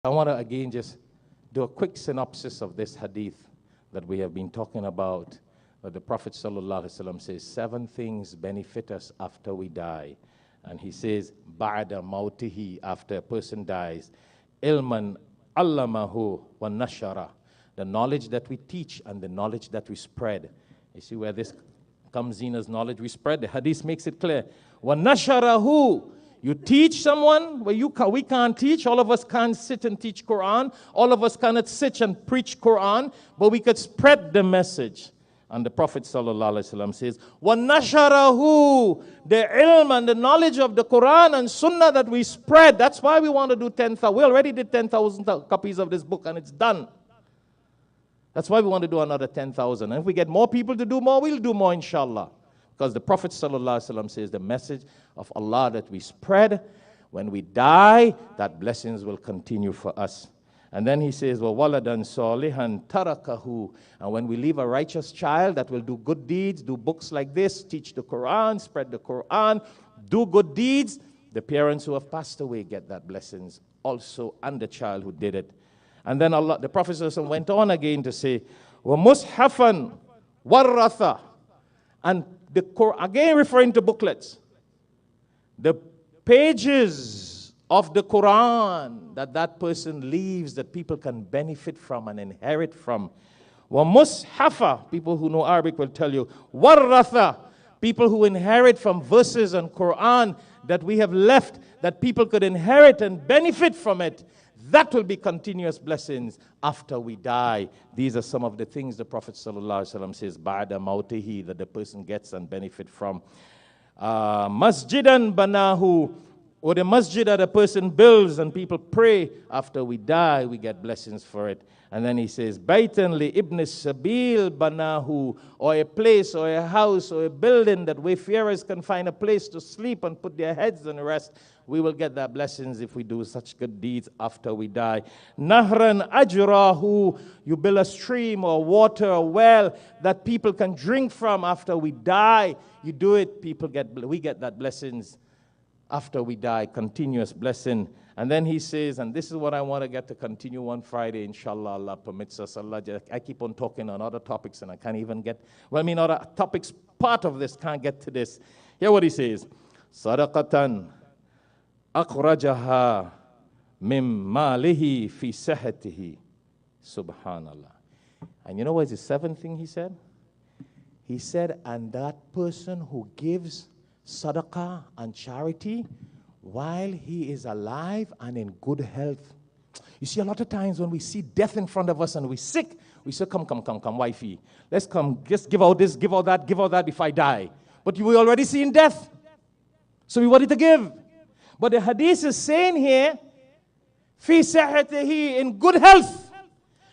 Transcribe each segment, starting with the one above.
I want to again just do a quick synopsis of this hadith that we have been talking about. That the Prophet ﷺ says, 7 things benefit us after we die. And he says, ba'da mautihi, after a person dies, ilman allamahu wa nashara, the knowledge that we teach and the knowledge that we spread. You see where this comes in as knowledge we spread? The hadith makes it clear. Wa nasharahu, you teach someone where we can't teach. All of us can't sit and teach Quran. All of us cannot sit and preach Quran, but we could spread the message. And the Prophet ﷺ says, وَنَشَرَهُ, the ilm and the knowledge of the Quran and Sunnah that we spread. That's why we want to do 10,000. We already did 10,000 copies of this book and it's done. That's why we want to do another 10,000. And if we get more people to do more, we'll do more, inshallah. Because the Prophet ﷺ says the message of Allah that we spread, when we die, that blessings will continue for us. And then he says, وَوَلَدًا صَالِحًا تَرَكَهُ, and when we leave a righteous child that will do good deeds, do books like this, teach the Quran, spread the Quran, do good deeds, the parents who have passed away get that blessings also, and the child who did it. And then the Prophet ﷺ went on again to say, وَمُصْحَفًا وَرَّثَ, and the Quran, again referring to booklets, the pages of the Quran that person leaves, that people can benefit from and inherit from. وَمُصْحَفًا, people who know Arabic will tell you, وَرَّثَ, people who inherit from verses and Quran that we have left, that people could inherit and benefit from it. That will be continuous blessings after we die. These are some of the things the Prophet ﷺ says, ba'da mautihi, that the person gets and benefit from. Masjidan banahu, or the masjid that a person builds and people pray after we die, we get blessings for it. And then he says, Baitan li ibn sabil banahu, or a place or a house or a building that wayfarers can find a place to sleep and put their heads and rest. We will get that blessings if we do such good deeds after we die. Nahran ajrahu, you build a stream or water or well that people can drink from after we die. You do it, we get that blessings after we die, continuous blessing. And then he says, and this is what I want to get to continue one Friday, inshallah, Allah permits us. I keep on talking on other topics and I can't even get, other topics, part of this, can't get to this. Hear what he says. Sadaqatan akhrajaha mim malihi fi sahatihi. Subhanallah. And you know what is the 7th thing he said? He said, and that person who gives sadaqah and charity while he is alive and in good health. You see, a lot of times when we see death in front of us and we're sick, we say, come, wifey. Let's come, just give out this, give out that before I die. But we already seen death. So we wanted to give. But the hadith is saying here, fi sahatihi, in good health.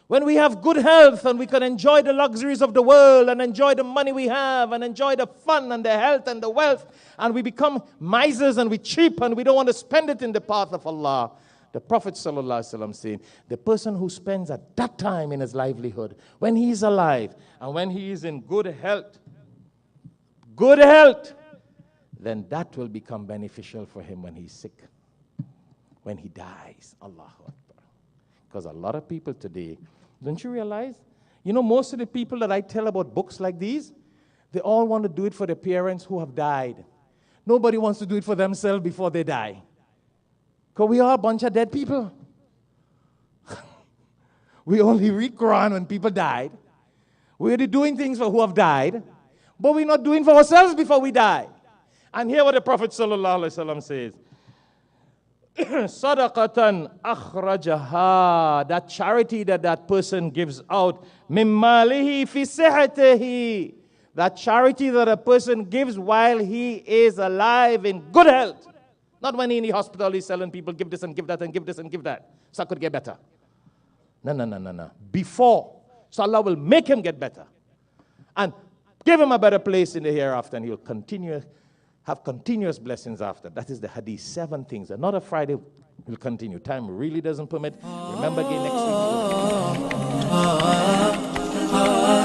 When we have good health and we can enjoy the luxuries of the world and enjoy the money we have and enjoy the fun and the health and the wealth, and we become misers and we cheap and we don't want to spend it in the path of Allah. The Prophet ﷺ saying, the person who spends at that time in his livelihood, when he is alive and when he is in good health, then that will become beneficial for him when he's sick, when he dies. Allahu Akbar. Because a lot of people today, don't you realize? You know, most of the people that I tell about books like these, they all want to do it for their parents who have died. Nobody wants to do it for themselves before they die. Because we are a bunch of dead people. We only read Quran when people died. We're doing things for who have died, but we're not doing for ourselves before we die. And hear what the Prophet ﷺ says. Sadaqatan akhrajaha, that charity that person gives out, min malihi fi sihatihi, that charity that a person gives while he is alive in good health. Not when in the hospital he's telling people, give this and give that and give this and give that, so I could get better. No. Before, so Allah will make him get better and give him a better place in the hereafter, and he will have continuous blessings after. That is the hadith, 7 things. Another Friday will continue. Time really doesn't permit. Remember again next week.